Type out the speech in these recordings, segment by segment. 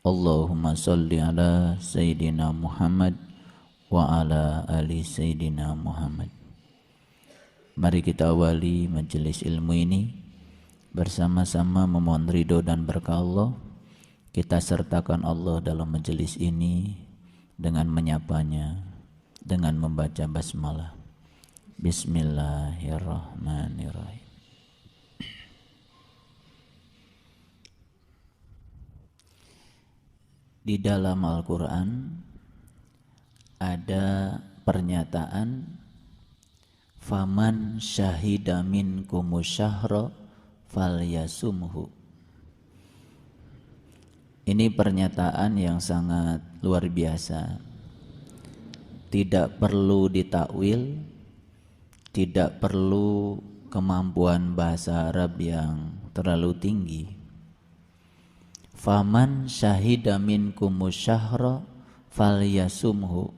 Allahumma salli ala Sayyidina Muhammad wa ala ali Sayyidina Muhammad. Mari kita awali majelis ilmu ini bersama-sama memohon ridho dan berkah Allah. Kita sertakan Allah dalam majelis ini dengan menyapanya, dengan membaca basmalah. Bismillahirrahmanirrahim. Di dalam Al-Quran ada pernyataan faman syahida minkumus syahra falyasumhu. Ini pernyataan yang sangat luar biasa. Tidak perlu ditakwil, tidak perlu kemampuan bahasa Arab yang terlalu tinggi. Faman syahida minkumus syahra falyasumhu.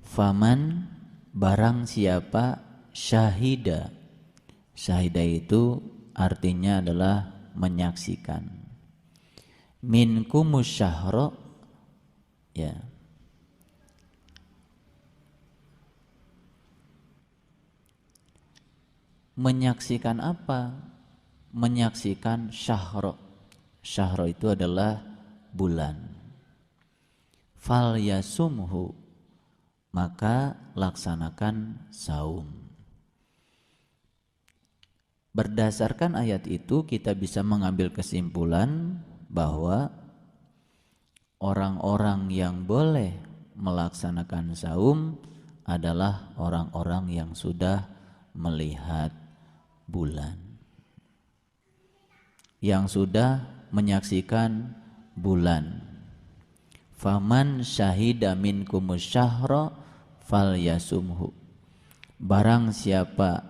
Faman, barang siapa, syahida. Syahida itu artinya adalah menyaksikan. Minkumus syahra, ya. Menyaksikan apa? Menyaksikan syahra. Syahra itu adalah bulan. Falyasumhu, maka laksanakan saum. Berdasarkan ayat itu kita bisa mengambil kesimpulan bahwa orang-orang yang boleh melaksanakan saum adalah orang-orang yang sudah melihat bulan, yang sudah menyaksikan bulan. Faman syahida minkumus syahra falyasumhu. Barang siapa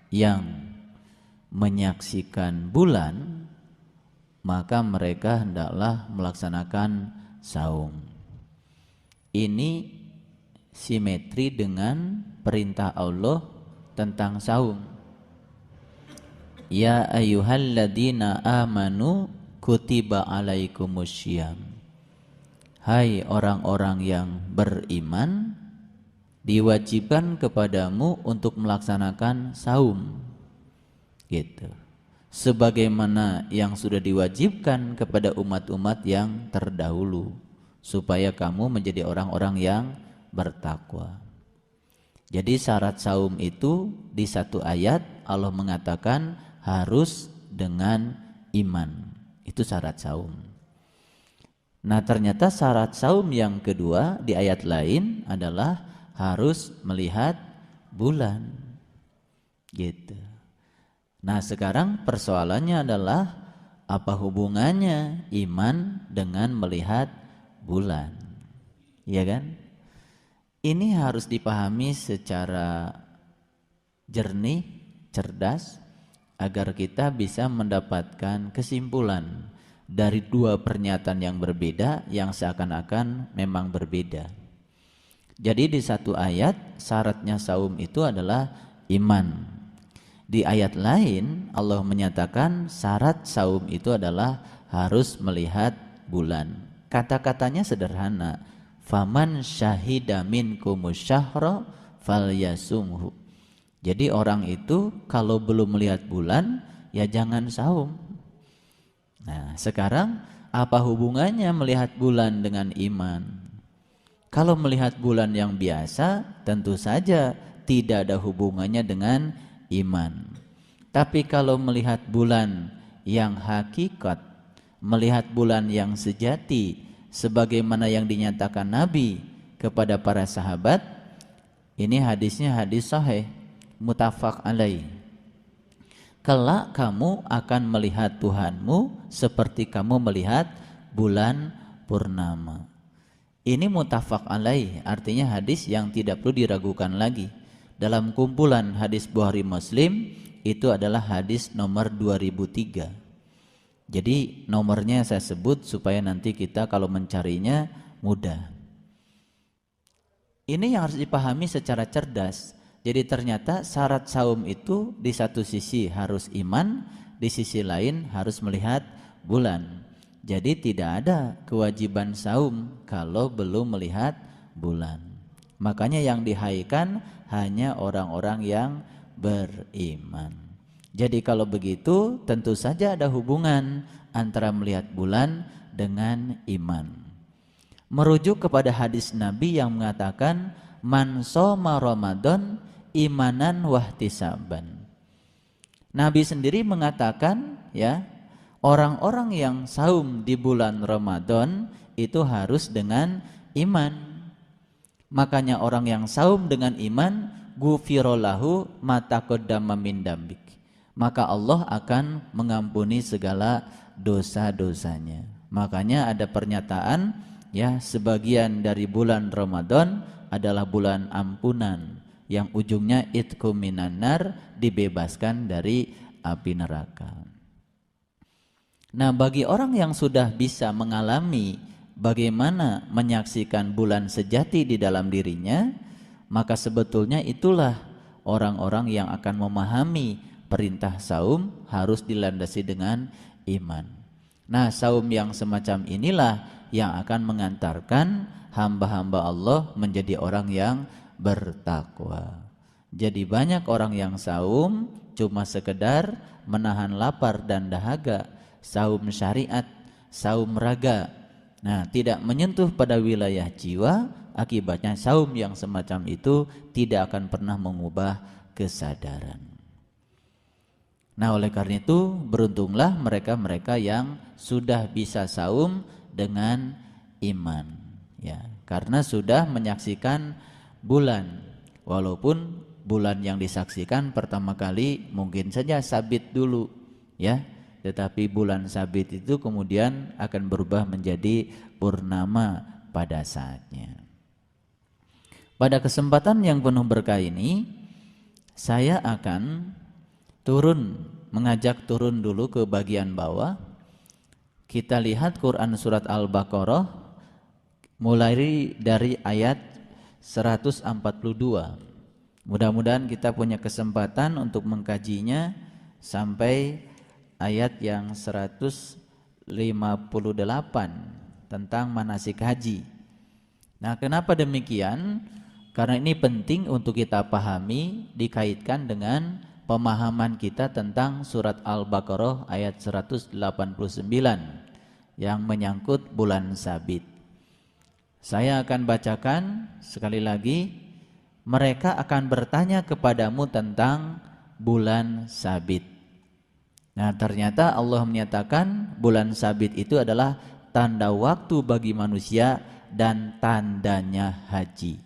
yang menyaksikan bulan, maka mereka hendaklah melaksanakan saum. Ini simetri dengan perintah Allah tentang saum. Ya ayyuhalladzina amanu kutiba alaikumussyam. Hai orang-orang yang beriman, diwajibkan kepadamu untuk melaksanakan saum. Gitu. Sebagaimana yang sudah diwajibkan kepada umat-umat yang terdahulu, supaya kamu menjadi orang-orang yang bertakwa. Jadi syarat saum itu di satu ayat Allah mengatakan harus dengan iman. Itu syarat saum. Nah, ternyata syarat saum yang kedua di ayat lain adalah harus melihat bulan. Gitu. Nah, sekarang persoalannya adalah apa hubungannya iman dengan melihat bulan? Iya kan? Ini harus dipahami secara jernih, cerdas, agar kita bisa mendapatkan kesimpulan dari dua pernyataan yang berbeda yang seakan-akan memang berbeda. Jadi di satu ayat syaratnya saum itu adalah iman. Di ayat lain Allah menyatakan syarat saum itu adalah harus melihat bulan. Kata-katanya sederhana. Faman syahida minkumus syahra falyasumhu. Jadi orang itu kalau belum melihat bulan ya jangan saum. Nah, sekarang apa hubungannya melihat bulan dengan iman? Kalau melihat bulan yang biasa tentu saja tidak ada hubungannya dengan iman. Tapi kalau melihat bulan yang hakikat, melihat bulan yang sejati, sebagaimana yang dinyatakan Nabi kepada para sahabat, ini hadisnya hadis sahih, muttafaq alaih. Kelak kamu akan melihat Tuhanmu seperti kamu melihat bulan purnama. Ini muttafaq alaih, artinya hadis yang tidak perlu diragukan lagi. Dalam kumpulan hadis Bukhari Muslim itu adalah hadis nomor 2003. Jadi nomornya saya sebut supaya nanti kita kalau mencarinya mudah. Ini yang harus dipahami secara cerdas. Jadi ternyata syarat saum itu di satu sisi harus iman, di sisi lain harus melihat bulan. Jadi tidak ada kewajiban saum kalau belum melihat bulan. Makanya yang dihaikan hanya orang-orang yang beriman. Jadi kalau begitu tentu saja ada hubungan antara melihat bulan dengan iman. Merujuk kepada hadis Nabi yang mengatakan man shoma Ramadan imanan wahtisaban. Nabi sendiri mengatakan ya, orang-orang yang saum di bulan Ramadan itu harus dengan iman. Makanya orang yang saum dengan iman ghufirallahu ma taqaddama min dambik. Maka Allah akan mengampuni segala dosa-dosanya. Makanya ada pernyataan ya, sebagian dari bulan Ramadan adalah bulan ampunan yang ujungnya itqu minan nar, dibebaskan dari api neraka. Nah, bagi orang yang sudah bisa mengalami bagaimana menyaksikan bulan sejati di dalam dirinya, maka sebetulnya itulah orang-orang yang akan memahami perintah saum harus dilandasi dengan iman. Nah, saum yang semacam inilah yang akan mengantarkan hamba-hamba Allah menjadi orang yang bertakwa. Jadi banyak orang yang saum cuma sekedar menahan lapar dan dahaga, saum syariat, saum raga. Nah, tidak menyentuh pada wilayah jiwa, akibatnya saum yang semacam itu tidak akan pernah mengubah kesadaran. Nah, oleh karena itu beruntunglah mereka-mereka yang sudah bisa saum dengan iman ya, karena sudah menyaksikan bulan. Walaupun bulan yang disaksikan pertama kali mungkin saja sabit dulu ya, tetapi bulan sabit itu kemudian akan berubah menjadi purnama pada saatnya. Pada kesempatan yang penuh berkah ini saya akan mengajak turun dulu ke bagian bawah. Kita lihat Quran surat Al-Baqarah mulai dari ayat 142. Mudah-mudahan kita punya kesempatan untuk mengkajinya sampai ayat yang 158 tentang manasik haji. Nah, kenapa demikian? Karena ini penting untuk kita pahami dikaitkan dengan pemahaman kita tentang surat Al-Baqarah ayat 189 yang menyangkut bulan sabit. Saya akan bacakan sekali lagi. Mereka akan bertanya kepadamu tentang bulan sabit. Nah, ternyata Allah menyatakan bulan sabit itu adalah tanda waktu bagi manusia dan tandanya haji.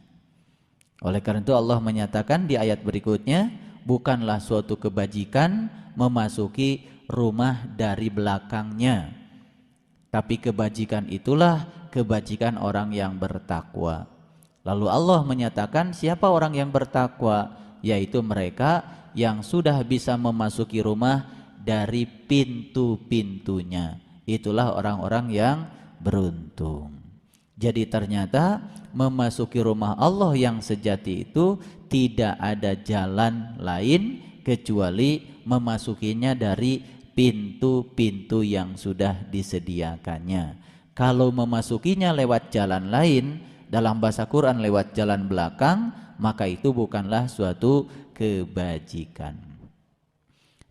Oleh karena itu Allah menyatakan di ayat berikutnya, bukanlah suatu kebajikan memasuki rumah dari belakangnya, tapi kebajikan itulah kebajikan orang yang bertakwa. Lalu Allah menyatakan siapa orang yang bertakwa, yaitu mereka yang sudah bisa memasuki rumah dari pintu-pintunya. Itulah orang-orang yang beruntung. Jadi ternyata memasuki rumah Allah yang sejati itu tidak ada jalan lain kecuali memasukinya dari pintu-pintu yang sudah disediakannya. Kalau memasukinya lewat jalan lain, dalam bahasa Quran lewat jalan belakang, maka itu bukanlah suatu kebajikan.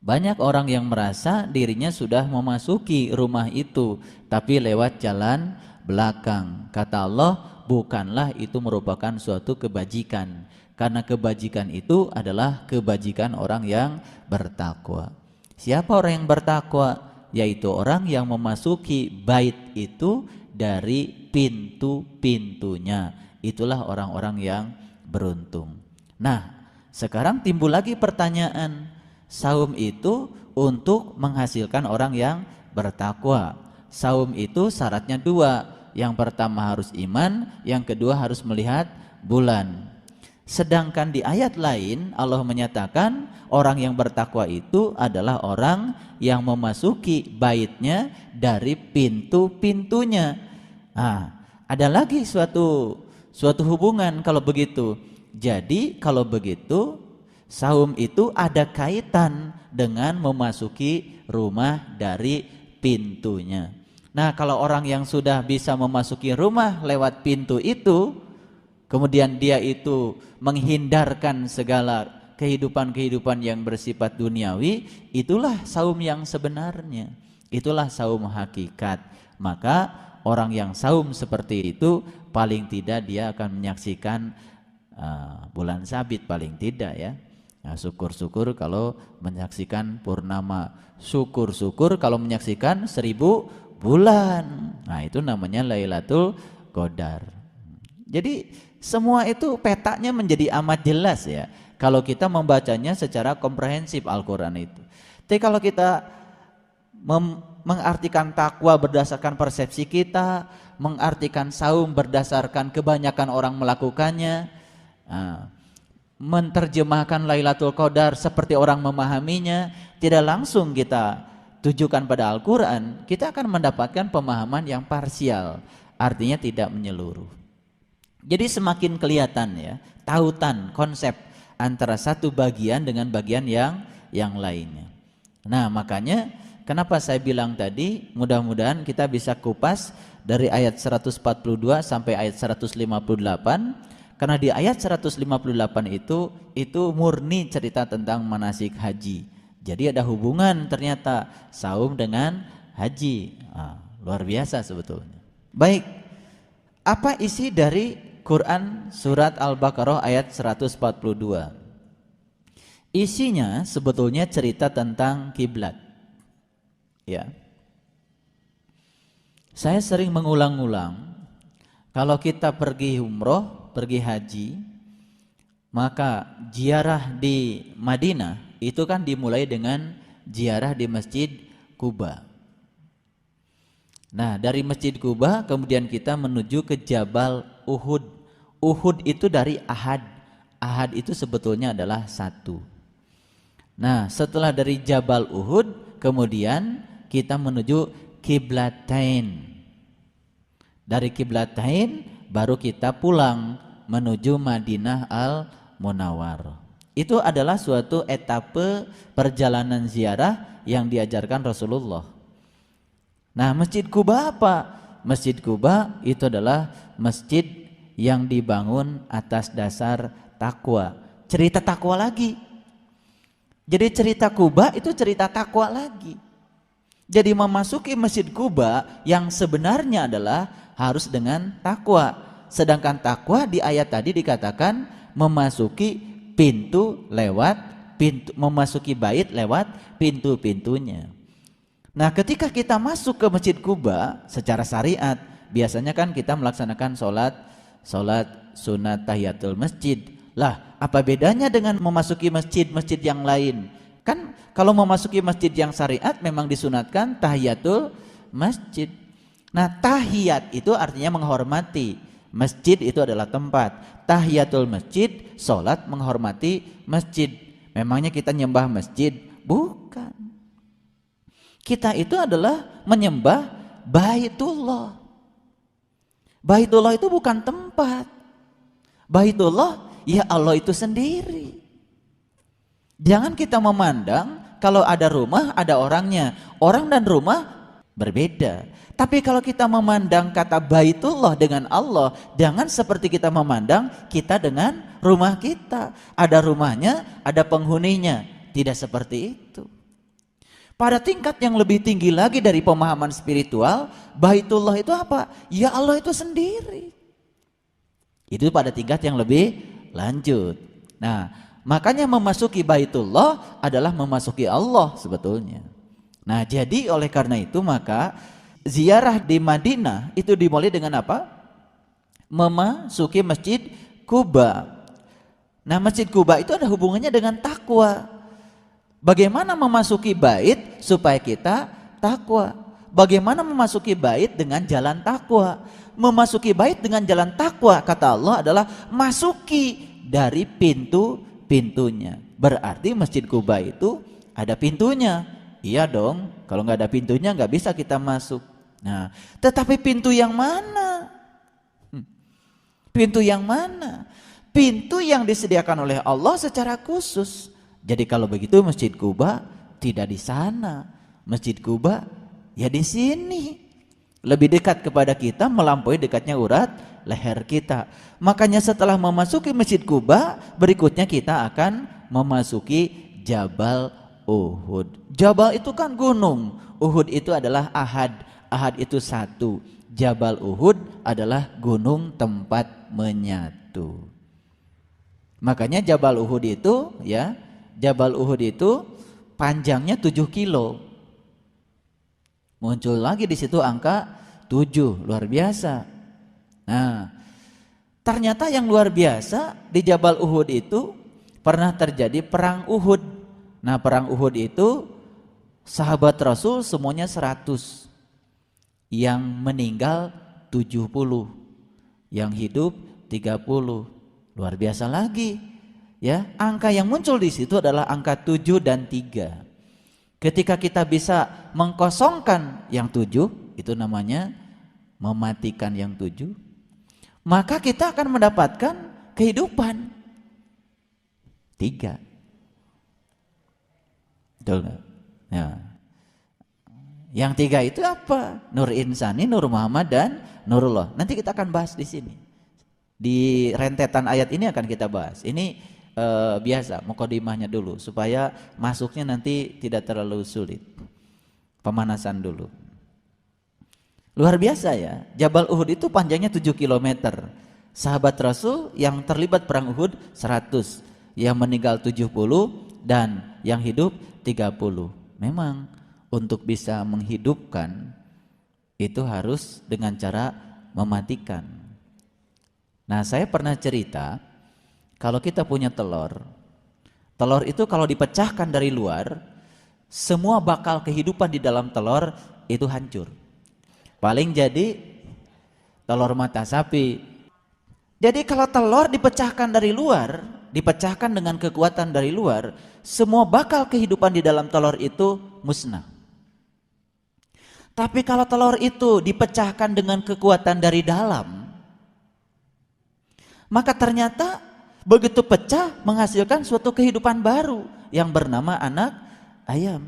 Banyak orang yang merasa dirinya sudah memasuki rumah itu, tapi lewat jalan belakang. Kata Allah, bukanlah itu merupakan suatu kebajikan, karena kebajikan itu adalah kebajikan orang yang bertakwa. Siapa orang yang bertakwa? Yaitu orang yang memasuki bait itu dari pintu-pintunya. Itulah orang-orang yang beruntung. Nah, sekarang timbul lagi pertanyaan, saum itu untuk menghasilkan orang yang bertakwa. Saum itu syaratnya dua. Yang pertama harus iman, yang kedua harus melihat bulan. Sedangkan di ayat lain Allah menyatakan orang yang bertakwa itu adalah orang yang memasuki baitnya dari pintu-pintunya. Nah, ada lagi suatu hubungan kalau begitu. Jadi kalau begitu saum itu ada kaitan dengan memasuki rumah dari pintunya. Nah, kalau orang yang sudah bisa memasuki rumah lewat pintu itu, kemudian dia itu menghindarkan segala kehidupan-kehidupan yang bersifat duniawi, itulah saum yang sebenarnya. Itulah saum hakikat. Maka orang yang saum seperti itu paling tidak dia akan menyaksikan bulan sabit, paling tidak ya. Nah, syukur-syukur kalau menyaksikan purnama, syukur-syukur kalau menyaksikan 1000 bulan. Nah, itu namanya Lailatul Qadar. Jadi semua itu petanya menjadi amat jelas ya kalau kita membacanya secara komprehensif Al-Quran itu. Tapi kalau kita mengartikan takwa berdasarkan persepsi kita, mengartikan saum berdasarkan kebanyakan orang melakukannya, menerjemahkan Lailatul Qadar seperti orang memahaminya, tidak langsung kita tujukan pada Al-Quran, kita akan mendapatkan pemahaman yang parsial, artinya tidak menyeluruh. Jadi semakin kelihatan ya tautan konsep antara satu bagian dengan bagian yang lainnya. Nah, makanya kenapa saya bilang tadi mudah-mudahan kita bisa kupas dari ayat 142 sampai ayat 158, karena di ayat 158 itu murni cerita tentang manasik haji. Jadi ada hubungan ternyata saum dengan haji. Luar biasa sebetulnya. Baik, apa isi dari Quran surat Al-Baqarah ayat 142? Isinya sebetulnya cerita tentang kiblat. Ya. Saya sering mengulang-ulang, kalau kita pergi umroh, pergi haji, maka ziarah di Madinah itu kan dimulai dengan ziarah di Masjid Quba. Nah, dari Masjid Quba kemudian kita menuju ke Jabal Uhud. Uhud itu dari Ahad. Ahad itu sebetulnya adalah 1. Nah, setelah dari Jabal Uhud kemudian kita menuju Qiblatain. Dari Qiblatain baru kita pulang menuju Madinah Al-Munawwarah. Itu adalah suatu etape perjalanan ziarah yang diajarkan Rasulullah. Nah, Masjid Quba apa? Masjid Quba itu adalah masjid yang dibangun atas dasar takwa. Cerita takwa lagi. Jadi cerita Quba itu cerita takwa lagi. Jadi memasuki Masjid Quba yang sebenarnya adalah harus dengan takwa. Sedangkan takwa di ayat tadi dikatakan memasuki pintu lewat pintu, memasuki bait lewat pintu-pintunya. Nah, ketika kita masuk ke Masjid Quba secara syariat, biasanya kan kita melaksanakan sholat sunat tahiyatul masjid. Lah, apa bedanya dengan memasuki masjid-masjid yang lain? Kan kalau memasuki masjid yang syariat memang disunatkan tahiyatul masjid. Nah, tahiyat itu artinya menghormati. Masjid itu adalah tempat. Tahiyatul masjid, sholat menghormati masjid. Memangnya kita nyembah masjid? Bukan. Kita itu adalah menyembah Baitullah. Baitullah itu bukan tempat. Baitullah ya Allah itu sendiri. Jangan kita memandang kalau ada rumah ada orangnya. Orang dan rumah berbeda. Tapi kalau kita memandang kata Baitullah dengan Allah, jangan seperti kita memandang kita dengan rumah kita. Ada rumahnya, ada penghuninya. Tidak seperti itu. Pada tingkat yang lebih tinggi lagi dari pemahaman spiritual, Baitullah itu apa? Ya Allah itu sendiri. Itu pada tingkat yang lebih lanjut. Nah, makanya memasuki Baitullah adalah memasuki Allah sebetulnya. Nah, jadi oleh karena itu maka ziarah di Madinah itu dimulai dengan apa? Memasuki Masjid Quba. Nah, Masjid Quba itu ada hubungannya dengan takwa. Bagaimana memasuki bait supaya kita takwa? Bagaimana memasuki bait dengan jalan takwa? Memasuki bait dengan jalan takwa kata Allah adalah masuki dari pintu-pintunya. Berarti Masjid Quba itu ada pintunya. Iya dong, kalau nggak ada pintunya nggak bisa kita masuk. Nah, tetapi pintu yang mana? Pintu yang mana? Pintu yang disediakan oleh Allah secara khusus. Jadi kalau begitu Masjid Quba tidak di sana. Masjid Quba ya di sini. lebih dekat kepada kita melampaui dekatnya urat leher kita. Makanya setelah memasuki Masjid Quba, berikutnya kita akan memasuki Jabal Uhud. Jabal itu kan gunung, Uhud itu adalah ahad, ahad itu satu. Jabal Uhud adalah gunung tempat menyatu. Makanya Jabal Uhud itu ya, Jabal Uhud itu panjangnya 7 kilo. Muncul lagi di situ angka 7, luar biasa. Nah, ternyata yang luar biasa di Jabal Uhud itu pernah terjadi perang Uhud. Nah, perang Uhud itu sahabat Rasul semuanya 100. Yang meninggal 70, yang hidup 30. Luar biasa lagi. Ya, angka yang muncul di situ adalah angka 7 dan 3. Ketika kita bisa mengkosongkan yang 7, itu namanya mematikan yang 7, maka kita akan mendapatkan kehidupan 3. Betul nggak? Ya. Yang 3 itu apa? Nur Insani, Nur Muhammad, dan Nurullah. Nanti kita akan bahas di sini. Di rentetan ayat ini akan kita bahas. Ini biasa, mukadimahnya dulu supaya masuknya nanti tidak terlalu sulit. Pemanasan dulu. Luar biasa ya. Jabal Uhud itu panjangnya 7 km. Sahabat Rasul yang terlibat perang Uhud 100, yang meninggal 70 dan yang hidup 30. Memang untuk bisa menghidupkan itu harus dengan cara mematikan. Nah, saya pernah cerita, kalau kita punya telur, telur itu kalau dipecahkan dari luar, semua bakal kehidupan di dalam telur itu hancur. Paling jadi telur mata sapi. Jadi kalau telur dipecahkan dari luar, dipecahkan dengan kekuatan dari luar, semua bakal kehidupan di dalam telur itu musnah. Tapi kalau telur itu dipecahkan dengan kekuatan dari dalam, maka ternyata begitu pecah menghasilkan suatu kehidupan baru yang bernama anak ayam.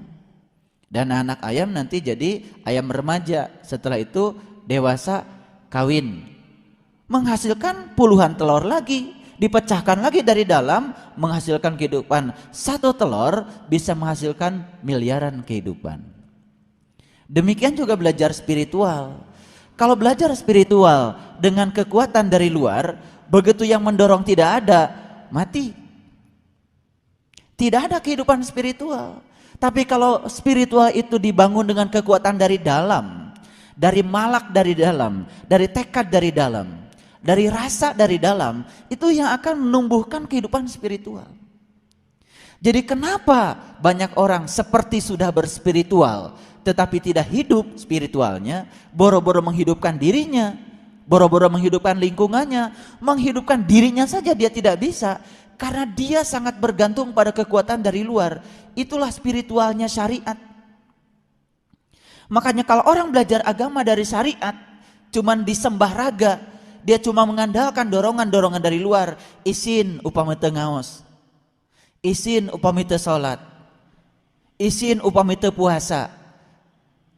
Dan anak ayam nanti jadi ayam remaja, setelah itu dewasa kawin, menghasilkan puluhan telur lagi, dipecahkan lagi dari dalam, menghasilkan kehidupan. Satu telur bisa menghasilkan miliaran kehidupan. Demikian juga belajar spiritual. Kalau belajar spiritual dengan kekuatan dari luar, begitu yang mendorong tidak ada, mati. Tidak ada kehidupan spiritual. Tapi kalau spiritual itu dibangun dengan kekuatan dari dalam, dari malak dari dalam, dari tekad dari dalam, dari rasa dari dalam, itu yang akan menumbuhkan kehidupan spiritual. Jadi kenapa banyak orang seperti sudah berspiritual tetapi tidak hidup spiritualnya, boro-boro menghidupkan dirinya, boro-boro menghidupkan lingkungannya, menghidupkan dirinya saja dia tidak bisa karena dia sangat bergantung pada kekuatan dari luar. Itulah spiritualnya syariat. Makanya kalau orang belajar agama dari syariat cuman disembah raga, dia cuma mengandalkan dorongan-dorongan dari luar, isin upami teu ngaos, isin upami teu salat, isin upami teu puasa.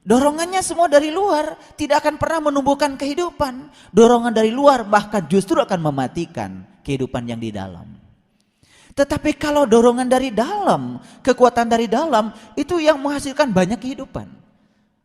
Dorongannya semua dari luar, tidak akan pernah menumbuhkan kehidupan. Dorongan dari luar bahkan justru akan mematikan kehidupan yang di dalam. Tetapi kalau dorongan dari dalam, kekuatan dari dalam, itu yang menghasilkan banyak kehidupan.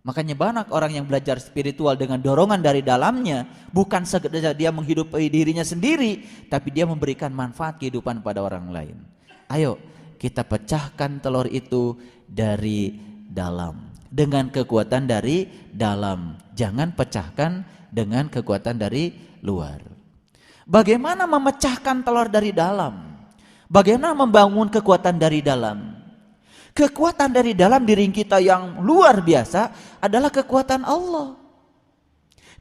Makanya banyak orang yang belajar spiritual dengan dorongan dari dalamnya, bukan sekedar dia menghidupi dirinya sendiri, tapi dia memberikan manfaat kehidupan pada orang lain. Ayo kita pecahkan telur itu dari dalam, dengan kekuatan dari dalam. Jangan pecahkan dengan kekuatan dari luar. Bagaimana memecahkan telur dari dalam? Bagaimana membangun kekuatan dari dalam? Kekuatan dari dalam diri kita yang luar biasa adalah kekuatan Allah.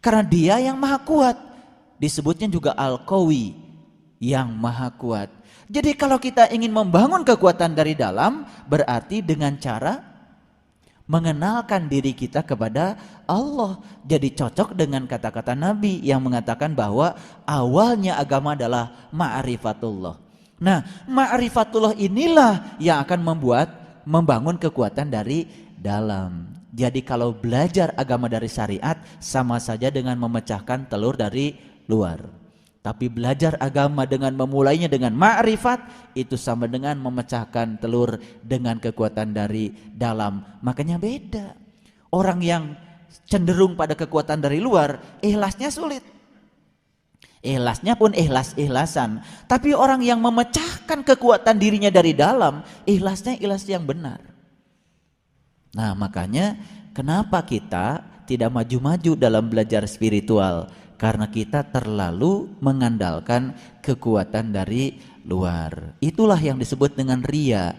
Karena Dia yang maha kuat. Disebutnya juga Al-Qawi, yang maha kuat. Jadi kalau kita ingin membangun kekuatan dari dalam, berarti dengan cara mengenalkan diri kita kepada Allah. Jadi cocok dengan kata-kata Nabi yang mengatakan bahwa awalnya agama adalah ma'rifatullah. Nah, ma'rifatullah inilah yang akan membangun kekuatan dari dalam. Jadi kalau belajar agama dari syariat sama saja dengan memecahkan telur dari luar. Tapi belajar agama dengan memulainya dengan ma'rifat itu sama dengan memecahkan telur dengan kekuatan dari dalam. Makanya beda. Orang yang cenderung pada kekuatan dari luar, ikhlasnya sulit. Ikhlasnya pun ikhlas-ikhlasan. Tapi orang yang memecahkan kekuatan dirinya dari dalam, ikhlasnya ikhlas yang benar. Nah, makanya kenapa kita tidak maju-maju dalam belajar spiritual? Karena kita terlalu mengandalkan kekuatan dari luar. Itulah yang disebut dengan riya.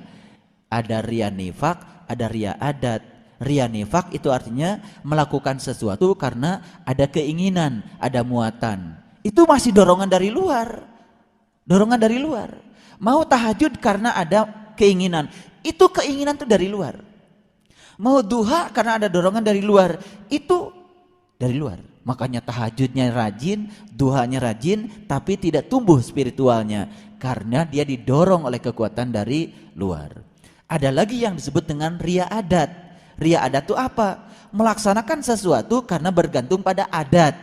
Ada riya nifak, ada riya adat. Riya nifak itu artinya melakukan sesuatu karena ada keinginan, ada muatan. Itu masih dorongan dari luar. Dorongan dari luar. Mau tahajud karena ada keinginan. Itu keinginan itu dari luar. Mau duha karena ada dorongan dari luar. Itu dari luar. Makanya tahajudnya rajin, duhanya rajin, tapi tidak tumbuh spiritualnya. Karena dia didorong oleh kekuatan dari luar. Ada lagi yang disebut dengan riya adat. Riya adat itu apa? Melaksanakan sesuatu karena bergantung pada adat.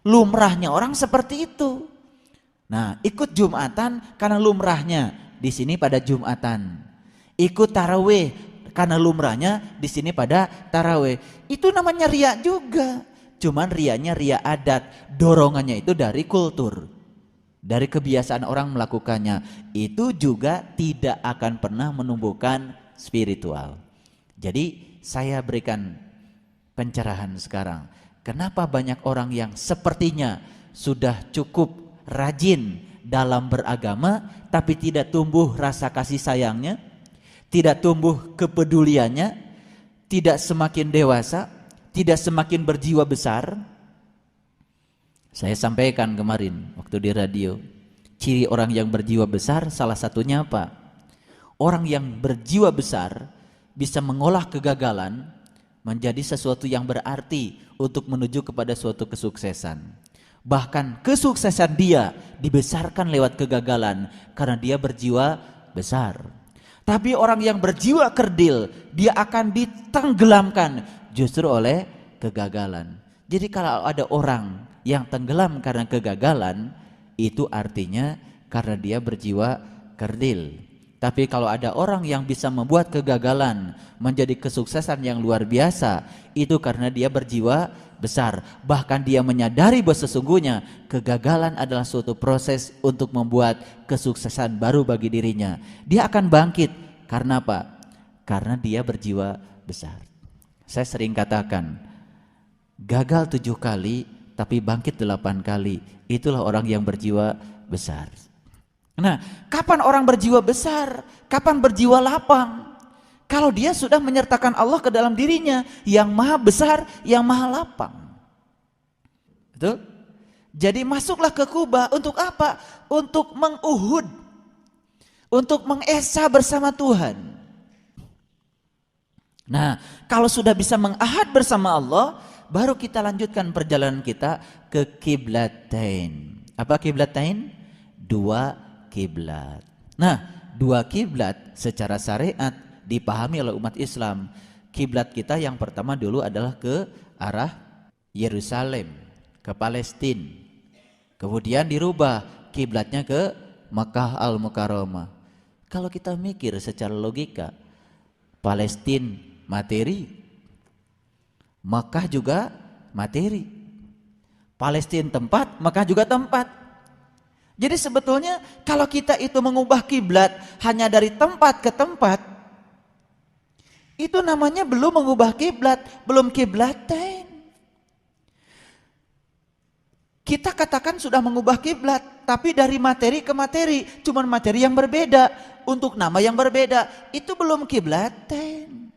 Lumrahnya orang seperti itu. Nah, ikut Jumatan karena lumrahnya di sini pada Jumatan. Ikut tarawih karena lumrahnya di sini pada tarawih. Itu namanya riya juga. Cuman riyanya riya adat. Dorongannya itu dari kultur. Dari kebiasaan orang melakukannya. Itu juga tidak akan pernah menumbuhkan spiritual. Jadi saya berikan pencerahan sekarang. Kenapa banyak orang yang sepertinya sudah cukup rajin dalam beragama tapi tidak tumbuh rasa kasih sayangnya, tidak tumbuh kepeduliannya, tidak semakin dewasa, tidak semakin berjiwa besar? Saya sampaikan kemarin waktu di radio, ciri orang yang berjiwa besar salah satunya apa? Orang yang berjiwa besar bisa mengolah kegagalan menjadi sesuatu yang berarti untuk menuju kepada suatu kesuksesan. Bahkan kesuksesan dia dibesarkan lewat kegagalan karena dia berjiwa besar. Tapi orang yang berjiwa kerdil, dia akan ditenggelamkan justru oleh kegagalan. Jadi kalau ada orang yang tenggelam karena kegagalan, itu artinya karena dia berjiwa kerdil. Tapi kalau ada orang yang bisa membuat kegagalan menjadi kesuksesan yang luar biasa, itu karena dia berjiwa besar. Bahkan dia menyadari bahwa sesungguhnya kegagalan adalah suatu proses untuk membuat kesuksesan baru bagi dirinya. Dia akan bangkit. Karena apa? Karena dia berjiwa besar. Saya sering katakan, gagal 7 kali tapi bangkit 8 kali. Itulah orang yang berjiwa besar. Nah, kapan orang berjiwa besar? Kapan berjiwa lapang? Kalau dia sudah menyertakan Allah ke dalam dirinya yang maha besar, yang maha lapang. Betul? Jadi masuklah ke Kuba untuk apa? Untuk menguhud, untuk mengesah bersama Tuhan. Nah, kalau sudah bisa mengahad bersama Allah, baru kita lanjutkan perjalanan kita ke kiblatain. Apa kiblatain? 2 kiblat. Nah, 2 kiblat secara syariat dipahami oleh umat Islam. Kiblat kita yang pertama dulu adalah ke arah Yerusalem, ke Palestina. Kemudian dirubah kiblatnya ke Makkah Al-Mukarramah. Kalau kita mikir secara logika, Palestina materi, Makkah juga materi. Palestina tempat, Makkah juga tempat. Jadi sebetulnya kalau kita itu mengubah kiblat hanya dari tempat ke tempat, itu namanya belum mengubah kiblat, belum kiblatain. Kita katakan sudah mengubah kiblat, tapi dari materi ke materi, cuman materi yang berbeda, untuk nama yang berbeda, itu belum kiblatain.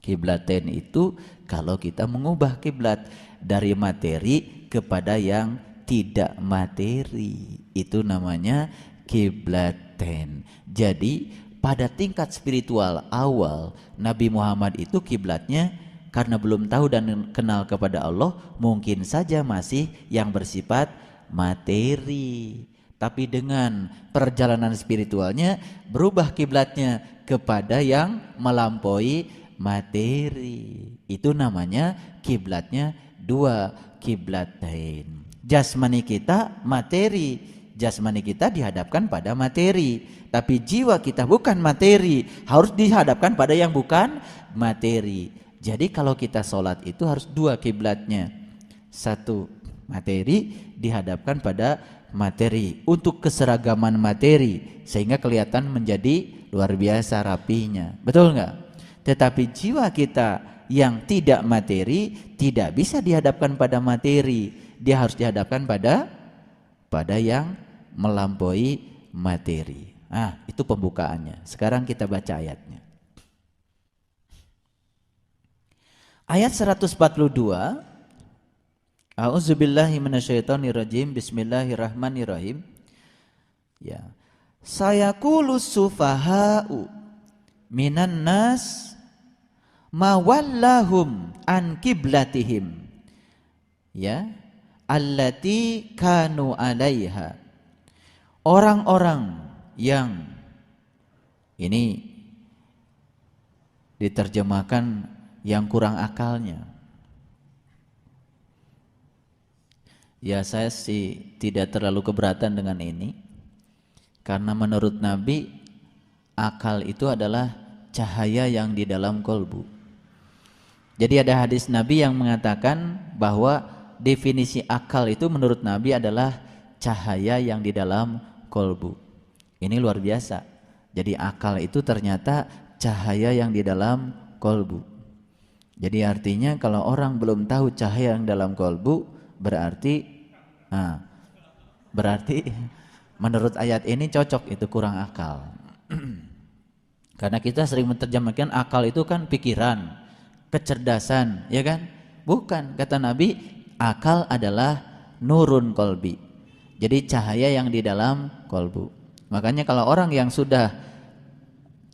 Kiblatain itu kalau kita mengubah kiblat dari materi kepada yang tidak materi, itu namanya kiblatain. Jadi pada tingkat spiritual awal Nabi Muhammad itu kiblatnya karena belum tahu dan kenal kepada Allah, mungkin saja masih yang bersifat materi. Tapi dengan perjalanan spiritualnya berubah kiblatnya kepada yang melampaui materi. Itu namanya kiblatnya dua, kiblatain. Jasmani kita materi, jasmani kita dihadapkan pada materi, tapi jiwa kita bukan materi, harus dihadapkan pada yang bukan materi. Jadi kalau kita sholat itu harus dua kiblatnya, satu materi dihadapkan pada materi untuk keseragaman materi sehingga kelihatan menjadi luar biasa rapinya, betul nggak? Tetapi jiwa kita yang tidak materi tidak bisa dihadapkan pada materi, dia harus dihadapkan pada yang melampaui materi. Ah, itu pembukaannya. Sekarang kita baca ayatnya. Ayat 142. A'udzubillahi minasyaitonirrajim. Bismillahirrahmanirrahim. Ya. Sayaqulu sufaha'u minan nas ma wallahum an qiblatihim. Ya. Allati kanu 'alaiha. Orang-orang yang ini diterjemahkan yang kurang akalnya. Ya, saya sih tidak terlalu keberatan dengan ini, karena menurut Nabi akal itu adalah cahaya yang di dalam kolbu. Jadi ada hadis Nabi yang mengatakan bahwa definisi akal itu menurut Nabi adalah cahaya yang di dalam kolbu. Ini luar biasa. Jadi akal itu ternyata cahaya yang di dalam kolbu. Jadi artinya kalau orang belum tahu cahaya yang dalam kolbu, berarti menurut ayat ini cocok, itu kurang akal. Karena kita sering menerjemahkan akal itu kan pikiran, kecerdasan, ya kan? Bukan, kata Nabi, akal adalah nurun kolbi. Jadi cahaya yang di dalam kolbu. Makanya kalau orang yang sudah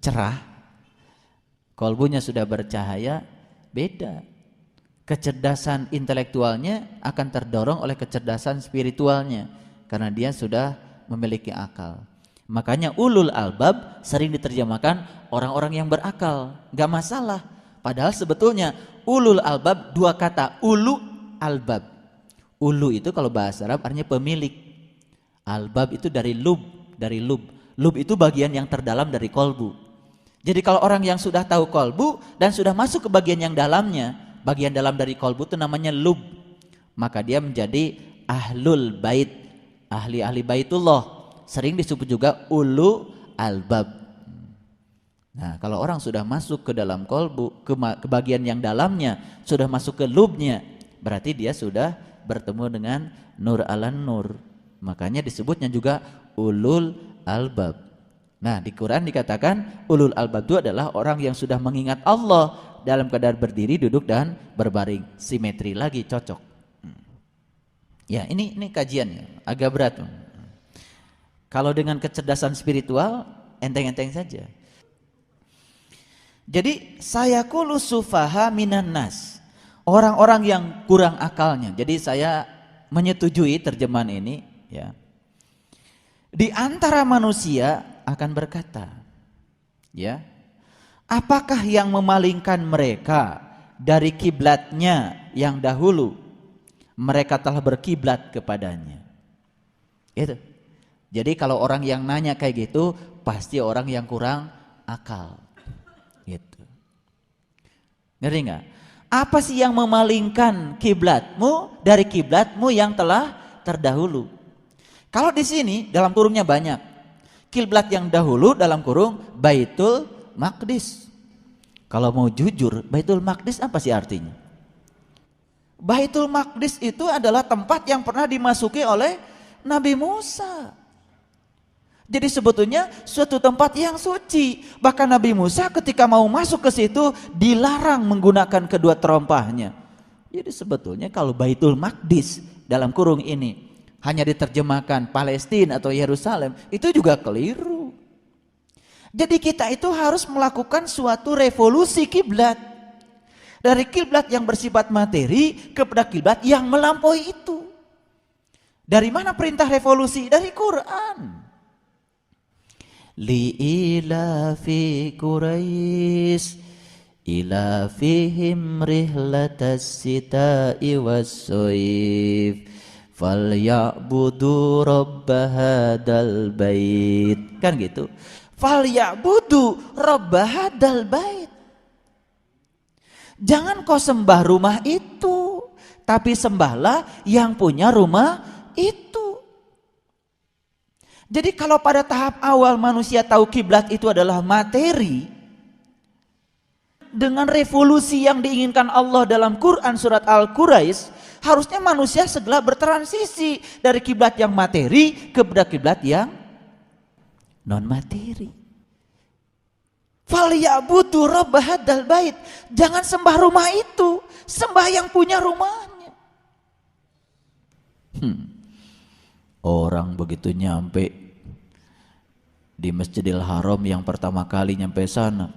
cerah, kolbunya sudah bercahaya, beda. Kecerdasan intelektualnya akan terdorong oleh kecerdasan spiritualnya, karena dia sudah memiliki akal. Makanya ulul albab sering diterjemahkan orang-orang yang berakal, gak masalah. Padahal sebetulnya ulul albab dua kata, ulu albab. Ulu itu kalau bahasa Arab artinya pemilik. Albab itu dari lub. Lub itu bagian yang terdalam dari kolbu. Jadi kalau orang yang sudah tahu kolbu dan sudah masuk ke bagian yang dalamnya, bagian dalam dari kolbu itu namanya lub, maka dia menjadi ahlul bait, ahli baitullah. Sering disebut juga ulu albab. Nah, kalau orang sudah masuk ke dalam kolbu, ke bagian yang dalamnya, sudah masuk ke lubnya, berarti dia sudah bertemu dengan nur alan nur. Makanya disebutnya juga ulul albab. Nah, di Quran dikatakan ulul albab itu adalah orang yang sudah mengingat Allah dalam keadaan berdiri, duduk, dan berbaring. Simetri lagi, cocok. Ya, ini kajiannya agak berat. Kalau dengan kecerdasan spiritual enteng-enteng saja. Jadi sayaqulu sufaha minan nas, orang-orang yang kurang akalnya. Jadi saya menyetujui terjemahan ini, ya. Di antara manusia akan berkata, ya, apakah yang memalingkan mereka dari kiblatnya yang dahulu mereka telah berkiblat kepadanya? Itu. Jadi kalau orang yang nanya kayak gitu pasti orang yang kurang akal. Gitu. Ngerti nggak? Apa sih yang memalingkan kiblatmu dari kiblatmu yang telah terdahulu? Kalau di sini dalam kurungnya banyak. Kiblat yang dahulu dalam kurung Baitul Maqdis. Kalau mau jujur, Baitul Maqdis apa sih artinya? Baitul Maqdis itu adalah tempat yang pernah dimasuki oleh Nabi Musa. Jadi sebetulnya suatu tempat yang suci. Bahkan Nabi Musa ketika mau masuk ke situ dilarang menggunakan kedua terompahnya. Jadi sebetulnya kalau Baitul Maqdis dalam kurung ini hanya diterjemahkan Palestina atau Yerusalem, itu juga keliru. Jadi kita itu harus melakukan suatu revolusi kiblat. Dari kiblat yang bersifat materi kepada kiblat yang melampaui itu. Dari mana perintah revolusi? Dari Quran. Li'ilafi Quraisy ila fihim rihlatas sita'i was-soif falyabudu rabba hadal bait. Kan gitu. Falyabudu rabba hadal bait. Jangan kau sembah rumah itu, tapi sembahlah yang punya rumah itu. Jadi kalau pada tahap awal manusia tahu kiblat itu adalah materi, dengan revolusi yang diinginkan Allah dalam Quran surat Al-Quraisy, harusnya manusia segera bertransisi dari kiblat yang materi kepada kiblat yang non materi. Falyabudu rabb hadzal bait. Jangan sembah rumah itu, sembah yang punya rumahnya. Orang begitu nyampe di Masjidil Haram yang pertama kali nyampe sana,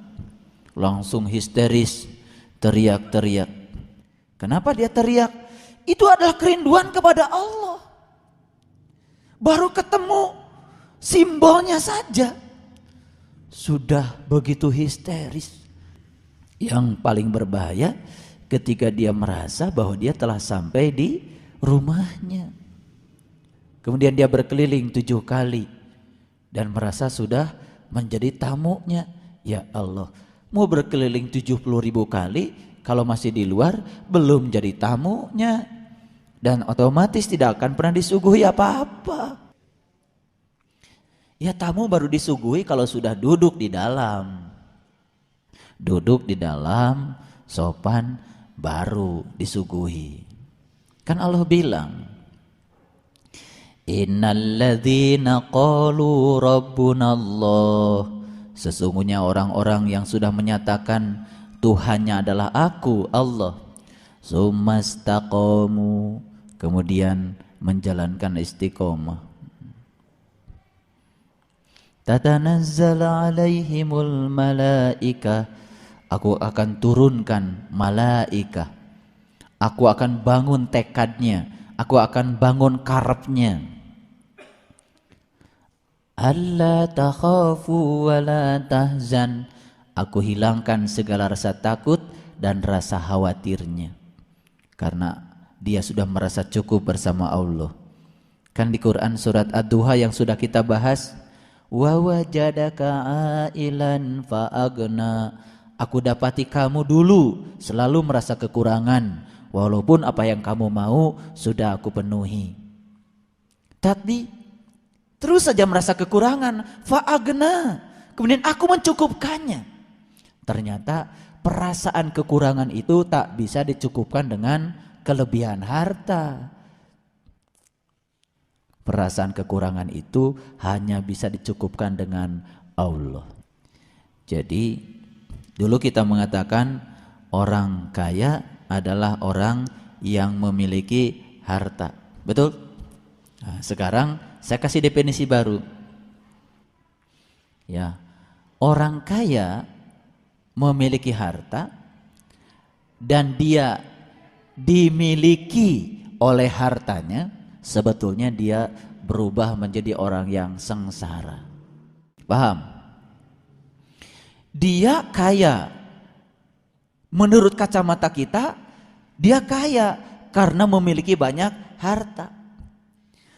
langsung histeris, teriak-teriak. Kenapa dia teriak? Itu adalah kerinduan kepada Allah. Baru ketemu simbolnya saja sudah begitu histeris. Yang paling berbahaya ketika dia merasa bahwa dia telah sampai di rumahnya. Kemudian dia berkeliling 7 kali dan merasa sudah menjadi tamunya. Ya Allah, mau berkeliling 70.000 kali, kalau masih di luar belum jadi tamunya, dan otomatis tidak akan pernah disuguhi apa-apa. Ya tamu baru disuguhi kalau sudah duduk di dalam. Duduk di dalam, sopan, baru disuguhi. Kan Allah bilang, innalladzina qalu rabbunallah, sesungguhnya orang-orang yang sudah menyatakan Tuhannya adalah aku, Allah, sumastaqamu, kemudian menjalankan istiqomah, tatanazzala alaihimul malaikah, aku akan turunkan malaikah, aku akan bangun tekadnya, aku akan bangun karepnya. Alla takhafu wa la tahzan, aku hilangkan segala rasa takut dan rasa khawatirnya, karena dia sudah merasa cukup bersama Allah. Kan di Quran surat Ad-Duha yang sudah kita bahas, wa wajadaka ailan fa agna, aku dapati kamu dulu selalu merasa kekurangan, walaupun apa yang kamu mau sudah aku penuhi. Tapi terus saja merasa kekurangan, fa'agna, kemudian aku mencukupkannya. Ternyata perasaan kekurangan itu tak bisa dicukupkan dengan kelebihan harta. Perasaan kekurangan itu hanya bisa dicukupkan dengan Allah. Jadi dulu kita mengatakan orang kaya adalah orang yang memiliki harta. Betul? Nah, sekarang saya kasih definisi baru. Ya, orang kaya memiliki harta dan dia dimiliki oleh hartanya, sebetulnya dia berubah menjadi orang yang sengsara. Paham? Dia kaya. Menurut kacamata kita, dia kaya karena memiliki banyak harta.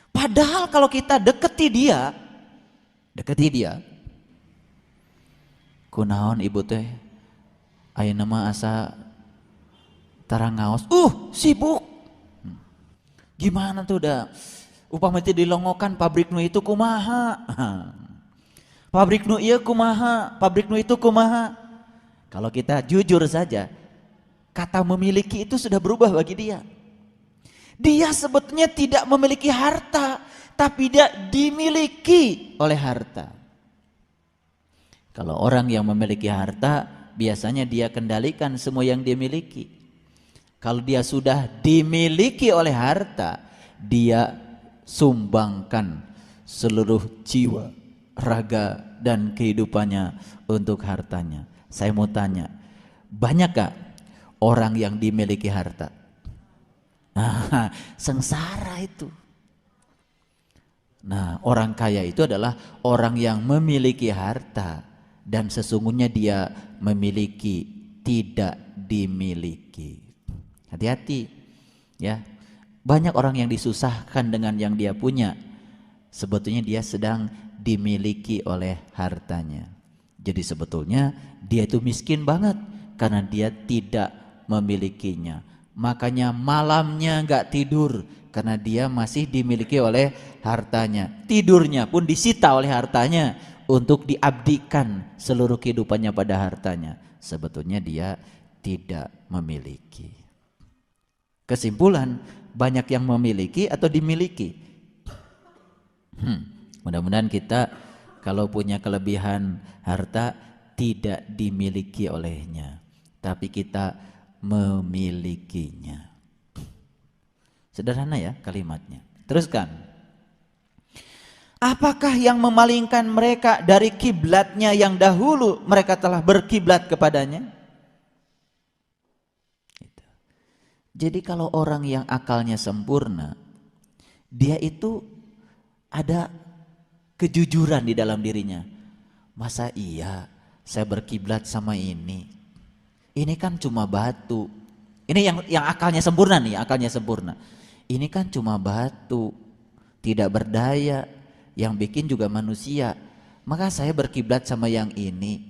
Padahal kalau kita deketi dia, kunaon ibu teh, ayeuna mah asa tarangaos, sibuk. Gimana tuh udah, upama teh dilongokan pabrik nu itu kumaha, pabrik nu ieu kumaha, pabrik nu itu kumaha. Kalau kita jujur saja, kata memiliki itu sudah berubah bagi dia. Dia sebetulnya tidak memiliki harta, tapi dia dimiliki oleh harta. Kalau orang yang memiliki harta, biasanya dia kendalikan semua yang dia miliki. Kalau dia sudah dimiliki oleh harta, dia sumbangkan seluruh jiwa, raga, dan kehidupannya untuk hartanya. Saya mau tanya, banyakkah orang yang dimiliki harta? Sengsara itu. Nah, orang kaya itu adalah orang yang memiliki harta dan sesungguhnya dia memiliki tidak dimiliki. Hati-hati ya. Banyak orang yang disusahkan dengan yang dia punya, sebetulnya dia sedang dimiliki oleh hartanya. Jadi sebetulnya dia itu miskin banget karena dia tidak memilikinya. Makanya malamnya nggak tidur karena dia masih dimiliki oleh hartanya. Tidurnya pun disita oleh hartanya untuk diabdikan seluruh kehidupannya pada hartanya. Sebetulnya dia tidak memiliki. Kesimpulan, banyak yang memiliki atau dimiliki. Mudah-mudahan kita kalau punya kelebihan harta tidak dimiliki olehnya, tapi kita memilikinya. Sederhana ya kalimatnya. Teruskan. Apakah yang memalingkan mereka dari kiblatnya yang dahulu mereka telah berkiblat kepadanya? Jadi kalau orang yang akalnya sempurna, dia itu ada kejujuran di dalam dirinya. Masa iya saya berkiblat sama ini? Ini kan cuma batu. Ini yang akalnya sempurna nih, akalnya sempurna. Ini kan cuma batu, tidak berdaya, yang bikin juga manusia. Maka saya berkiblat sama yang ini.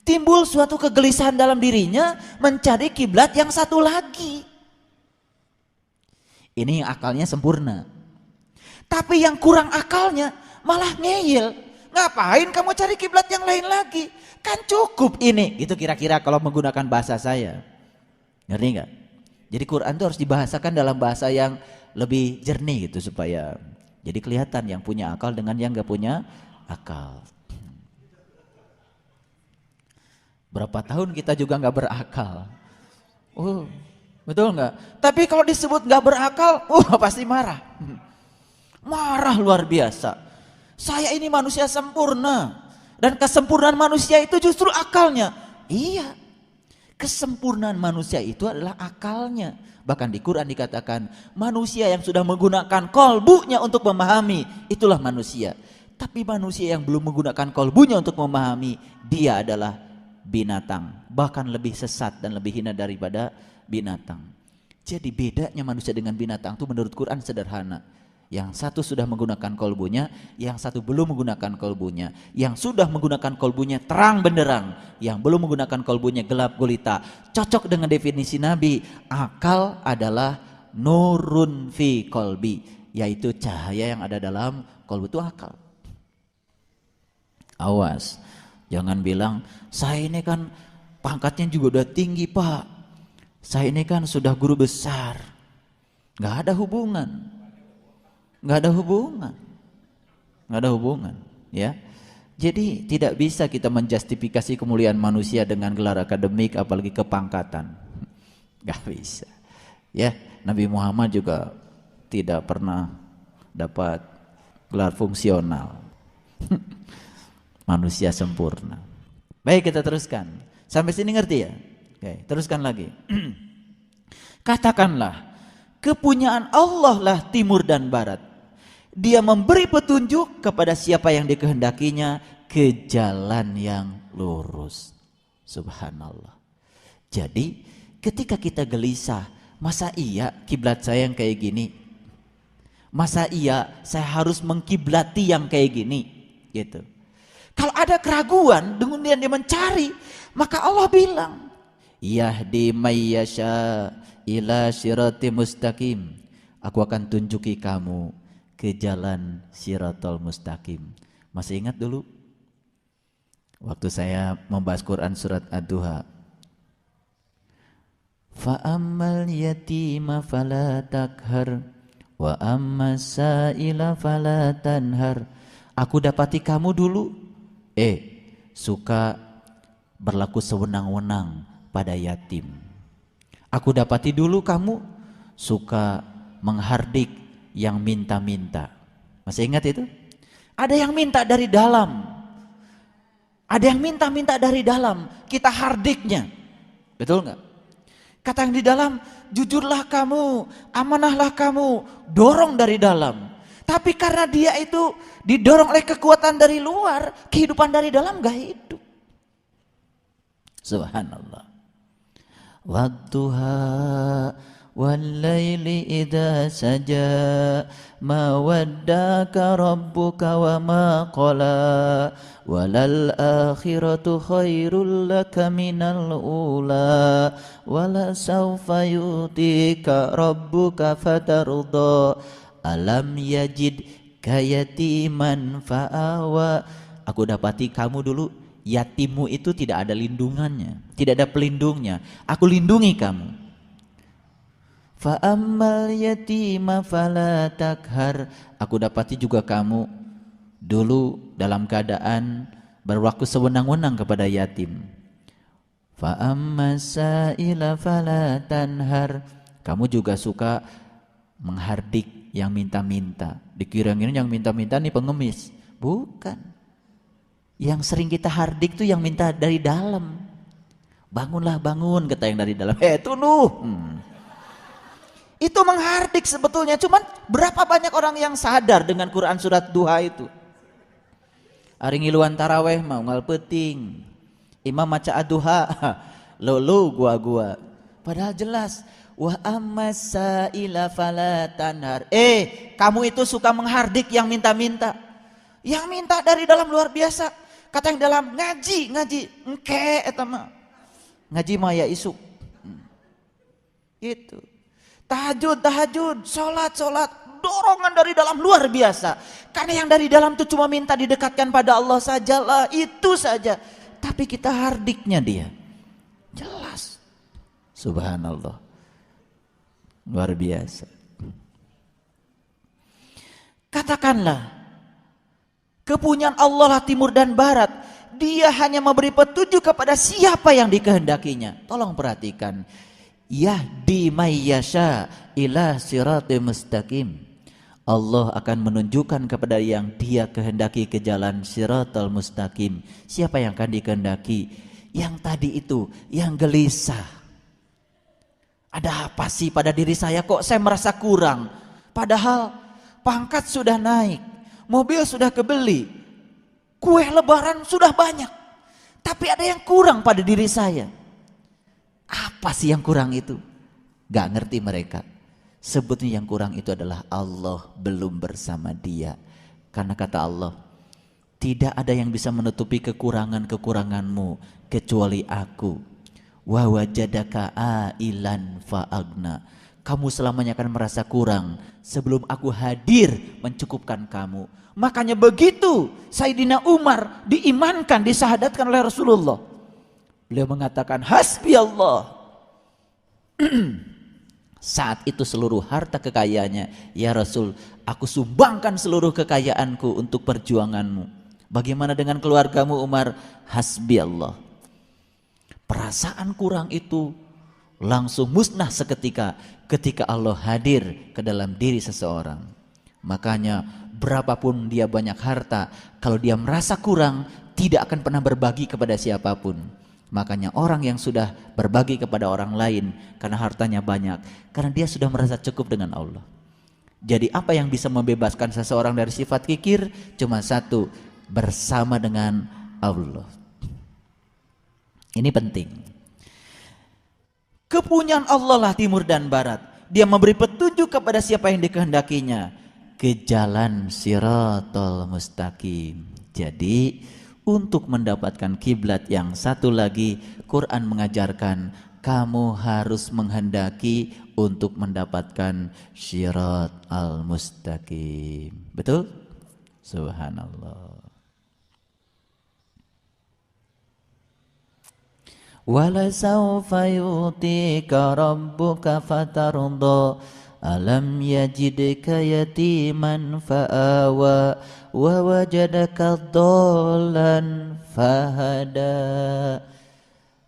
Timbul suatu kegelisahan dalam dirinya mencari kiblat yang satu lagi. Ini yang akalnya sempurna. Tapi yang kurang akalnya malah ngeyel. Ngapain kamu cari kiblat yang lain lagi? Kan cukup ini. Itu kira-kira kalau menggunakan bahasa saya. Ngerti nggak? Jadi Quran itu harus dibahasakan dalam bahasa yang lebih jernih gitu supaya jadi kelihatan yang punya akal dengan yang nggak punya akal. Berapa tahun kita juga nggak berakal. Oh, betul nggak? Tapi kalau disebut nggak berakal, pasti marah. Marah luar biasa. Saya ini manusia sempurna. Dan kesempurnaan manusia itu justru akalnya. Iya, kesempurnaan manusia itu adalah akalnya. Bahkan di Quran dikatakan manusia yang sudah menggunakan kolbunya untuk memahami, itulah manusia. Tapi manusia yang belum menggunakan kolbunya untuk memahami, dia adalah binatang. Bahkan lebih sesat dan lebih hina daripada binatang. Jadi bedanya manusia dengan binatang itu menurut Quran sederhana. Yang satu sudah menggunakan kolbunya, yang satu belum menggunakan kolbunya. Yang sudah menggunakan kolbunya terang benderang, yang belum menggunakan kolbunya gelap gulita. Cocok dengan definisi Nabi, akal adalah nurun fi kolbi, yaitu cahaya yang ada dalam kolbu, itu akal. Awas, jangan bilang saya ini kan pangkatnya juga udah tinggi pak, saya ini kan sudah guru besar. Gak ada hubungan. Nggak ada hubungan, ya. Jadi tidak bisa kita menjustifikasi kemuliaan manusia dengan gelar akademik, apalagi kepangkatan. Nggak bisa, ya. Nabi Muhammad juga tidak pernah dapat gelar fungsional. Manusia sempurna. Baik, kita teruskan. Sampai sini ngerti ya? Oke, teruskan lagi. Katakanlah, kepunyaan Allah lah timur dan barat. Dia memberi petunjuk kepada siapa yang dikehendakinya ke jalan yang lurus. Subhanallah. Jadi ketika kita gelisah, masa iya kiblat saya yang kayak gini? Masa iya saya harus mengkiblati yang kayak gini? Gitu. Kalau ada keraguan, kemudian dia mencari, maka Allah bilang, yahdi mayyasha ila sirati mustaqim. Aku akan tunjuki kamu ke jalan siratal mustaqim. Masih ingat dulu waktu saya membahas Quran surat Ad-Duha, fa ammal yatima fala takhar wa amma sa'ila fala tanhar. Aku dapati kamu dulu suka berlaku sewenang-wenang pada yatim. Aku dapati dulu kamu suka menghardik yang minta-minta. Masih ingat itu? Ada yang minta dari dalam, ada yang minta-minta dari dalam, kita hardiknya. Betul nggak? Kata yang di dalam, jujurlah kamu, amanahlah kamu, dorong dari dalam. Tapi karena dia itu didorong oleh kekuatan dari luar, kehidupan dari dalam gak hidup. Subhanallah. wadduha wallaili idza saja ma waddaka rabbuka wa ma qala walal akhiratu khairul laka minal ula wala sawfa yutika rabbuka fatarda alam yajid kayatiman fa'awa. Aku dapati kamu dulu yatimmu itu tidak ada lindungannya, tidak ada pelindungnya. Aku lindungi kamu. Fa ammal yatima fala takhar. Aku dapati juga kamu dulu dalam keadaan berlaku sewenang-wenang kepada yatim. Fa ammas sa'ila fala tanhar. Kamu juga suka menghardik yang minta-minta. Dikira-kira yang minta-minta nih pengemis. Bukan. Yang sering kita hardik tuh yang minta dari dalam. Bangunlah bangun, kata yang dari dalam. Tunuh. Itu menghardik sebetulnya. Cuman berapa banyak orang yang sadar dengan Quran surat Duha itu. Ari ngiluan taraweh mau ngal peting. Imam maca aduha. Lu gua. Padahal jelas. Wa ammasa ila fala tanhar. Kamu itu suka menghardik yang minta-minta. Yang minta dari dalam luar biasa. Kata yang dalam ngaji, engke eta mah. Ngaji mah ya isuk. Gitu. Tahajud, salat, dorongan dari dalam luar biasa. Karena yang dari dalam itu cuma minta didekatkan pada Allah sajalah, itu saja. Tapi kita hardiknya dia. Jelas. Subhanallah. Luar biasa. Katakanlah kepunyaan Allah lah timur dan barat. Dia hanya memberi petunjuk kepada siapa yang dikehendakinya. Tolong perhatikan. Yahdi mayyasha ila siratim mustaqim. Allah akan menunjukkan kepada yang dia kehendaki ke jalan siratal mustaqim. Siapa yang akan dikehendaki? Yang tadi itu, yang gelisah. Ada apa sih pada diri saya, kok saya merasa kurang? Padahal pangkat sudah naik. Mobil sudah kebeli, kue lebaran sudah banyak, tapi ada yang kurang pada diri saya. Apa sih yang kurang itu? Gak ngerti mereka. Sebetulnya yang kurang itu adalah Allah belum bersama dia. Karena kata Allah, tidak ada yang bisa menutupi kekurangan-kekuranganmu kecuali aku. Wa wajadaka ailan fa'agna. Kamu selamanya akan merasa kurang sebelum aku hadir mencukupkan kamu. Makanya begitu Sayyidina Umar diimankan, disahadatkan oleh Rasulullah. Beliau mengatakan hasbi Allah. Saat itu seluruh harta kekayaannya, ya Rasul, aku sumbangkan seluruh kekayaanku untuk perjuanganmu. Bagaimana dengan keluargamu Umar? Hasbi Allah. Perasaan kurang itu langsung musnah seketika ketika Allah hadir ke dalam diri seseorang. Makanya berapapun dia banyak harta, kalau dia merasa kurang tidak akan pernah berbagi kepada siapapun. Makanya orang yang sudah berbagi kepada orang lain karena hartanya banyak, karena dia sudah merasa cukup dengan Allah. Jadi apa yang bisa membebaskan seseorang dari sifat kikir? Cuma satu, bersama dengan Allah. Ini penting. Kepunyaan Allah lah timur dan barat. Dia memberi petunjuk kepada siapa yang dikehendakinya ke jalan siratal mustaqim. Jadi untuk mendapatkan kiblat yang satu lagi, Quran mengajarkan kamu harus menghendaki untuk mendapatkan syirat al-mustaqim. Betul? Subhanallah. Wala sawfa yutika rabbuka fatarda alam yajidka yatiman fa'awa wa wajadaka dhallan fahada.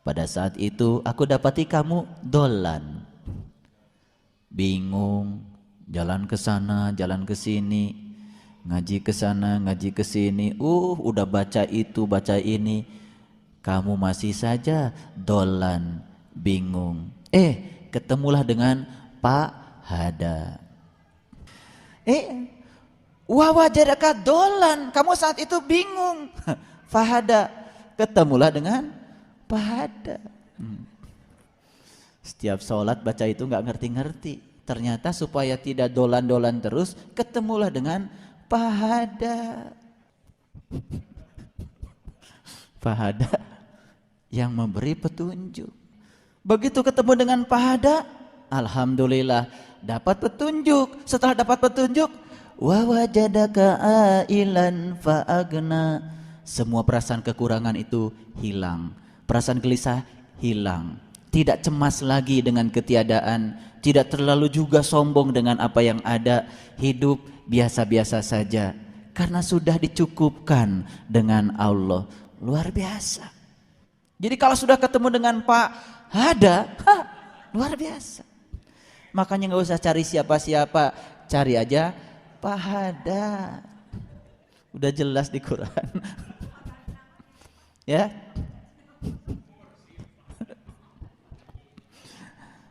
Pada saat itu aku dapati kamu dolan, bingung, jalan ke sana, jalan ke sini, ngaji ke sana, ngaji ke sini, udah baca itu, baca ini. Kamu masih saja dolan, bingung. Ketemulah dengan Pak Hada. Wa wajadaka dolan, kamu saat itu bingung. Fahada, ketemulah dengan Pak Hada. Setiap sholat baca itu nggak ngerti-ngerti. Ternyata supaya tidak dolan-dolan terus, ketemulah dengan Pahada. Pahada yang memberi petunjuk. Begitu ketemu dengan Pahada, alhamdulillah dapat petunjuk. Setelah dapat petunjuk, wa wajadaka ailan faagna. Semua perasaan kekurangan itu hilang. Perasaan gelisah hilang. Tidak cemas lagi dengan ketiadaan, tidak terlalu juga sombong dengan apa yang ada, hidup biasa-biasa saja karena sudah dicukupkan dengan Allah. Luar biasa. Jadi kalau sudah ketemu dengan Pak Hada, luar biasa. Makanya nggak usah cari siapa-siapa, cari aja Pak Hada. Udah jelas di Quran. Ya.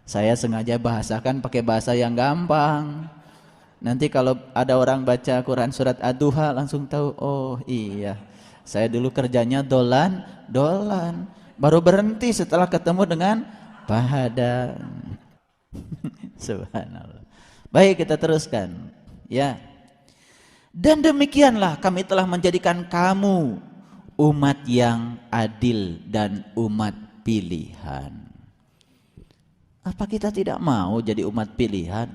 Saya sengaja bahasakan pakai bahasa yang gampang. Nanti kalau ada orang baca Quran surat Ad-Duha langsung tahu, oh iya. Saya dulu kerjanya dolan. Baru berhenti setelah ketemu dengan Pahada. Subhanallah. Baik, kita teruskan. Ya. Dan demikianlah kami telah menjadikan kamu umat yang adil dan umat pilihan. Apa kita tidak mau jadi umat pilihan?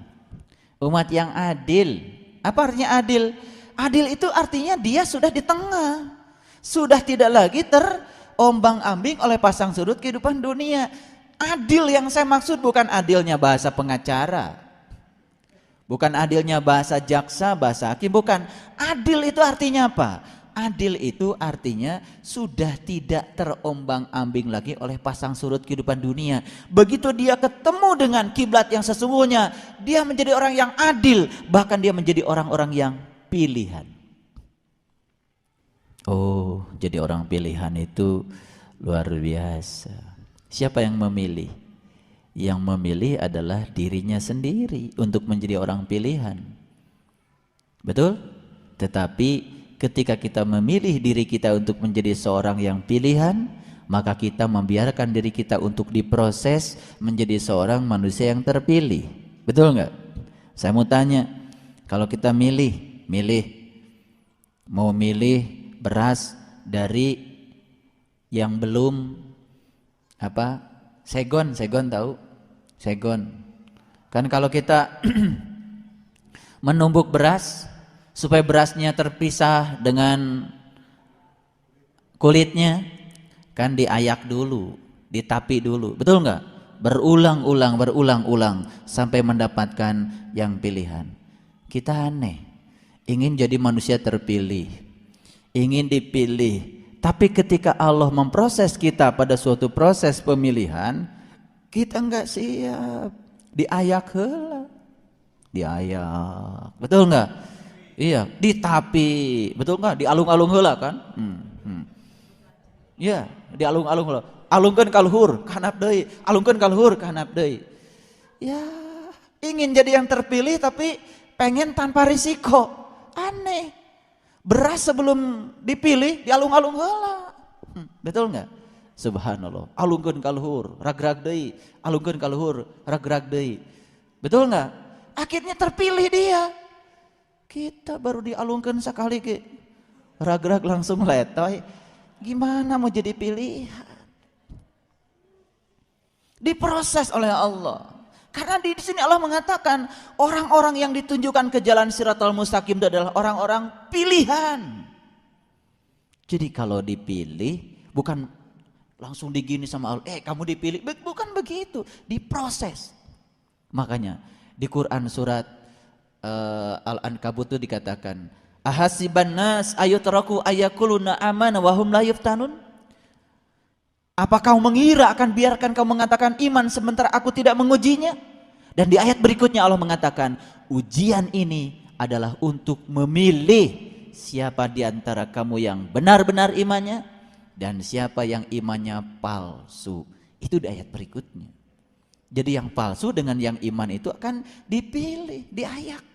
Umat yang adil. Apa artinya adil? Adil itu artinya dia sudah di tengah. Sudah tidak lagi terombang-ambing oleh pasang surut kehidupan dunia. Adil yang saya maksud bukan adilnya bahasa pengacara. Bukan adilnya bahasa jaksa, bahasa hakim. Bukan. Adil itu artinya apa? Adil itu artinya sudah tidak terombang-ambing lagi oleh pasang surut kehidupan dunia. Begitu dia ketemu dengan kiblat yang sesungguhnya, dia menjadi orang yang adil, bahkan dia menjadi orang-orang yang pilihan. Oh, jadi orang pilihan itu luar biasa. Siapa yang memilih? Yang memilih adalah dirinya sendiri untuk menjadi orang pilihan. Betul? Tetapi ketika kita memilih diri kita untuk menjadi seorang yang pilihan, maka kita membiarkan diri kita untuk diproses menjadi seorang manusia yang terpilih. Betul nggak? Saya mau tanya, kalau kita mau milih beras dari yang belum segon tahu? Segon. Kan kalau kita menumbuk beras supaya berasnya terpisah dengan kulitnya, kan diayak dulu, ditapi dulu, betul nggak? Berulang-ulang sampai mendapatkan yang pilihan. Kita aneh, ingin jadi manusia terpilih, ingin dipilih, tapi ketika Allah memproses kita pada suatu proses pemilihan, kita nggak siap, diayak heula, diayak, betul nggak? Iya, ditapi, betul nggak? Di alung-alung heula kan? Iya, di alung-alung heula. Alungkeun ka luhur, kahanap deui. Alungkeun ka luhur, kahanap deui. Ya, ingin jadi yang terpilih tapi pengen tanpa risiko. Aneh. Beras sebelum dipilih di alung-alung heula. Betul nggak? Subhanallah. Alungkeun ka luhur, ragrag deui. Alungkeun ka luhur, ragrag deui. Betul nggak? Akhirnya terpilih dia. Kita baru dialungkan sekali ke ragrag langsung letoy. Gimana mau jadi pilihan? Diproses oleh Allah. Karena di sini Allah mengatakan orang-orang yang ditunjukkan ke jalan Shiratal Mustaqim itu adalah orang-orang pilihan. Jadi kalau dipilih bukan langsung digini sama Allah, kamu dipilih, bukan begitu, diproses. Makanya di Quran surat Al-Ankabut itu dikatakan, ahasiban nas ayutraku ayakuluna amana wa hum la yuftanun? Apa kau mengira akan biarkan kau mengatakan iman sementara aku tidak mengujinya? Dan di ayat berikutnya Allah mengatakan, ujian ini adalah untuk memilih siapa di antara kamu yang benar-benar imannya dan siapa yang imannya palsu. Itu di ayat berikutnya. Jadi yang palsu dengan yang iman itu akan dipilih, diayak.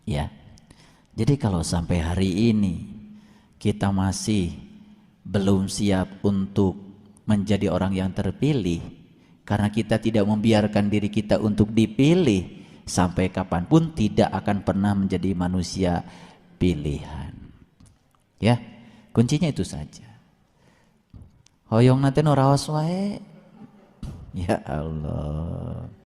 Ya, jadi kalau sampai hari ini kita masih belum siap untuk menjadi orang yang terpilih, karena kita tidak membiarkan diri kita untuk dipilih, sampai kapanpun tidak akan pernah menjadi manusia pilihan. Ya, kuncinya itu saja. Hoyong nanti noraos wae. Ya Allah.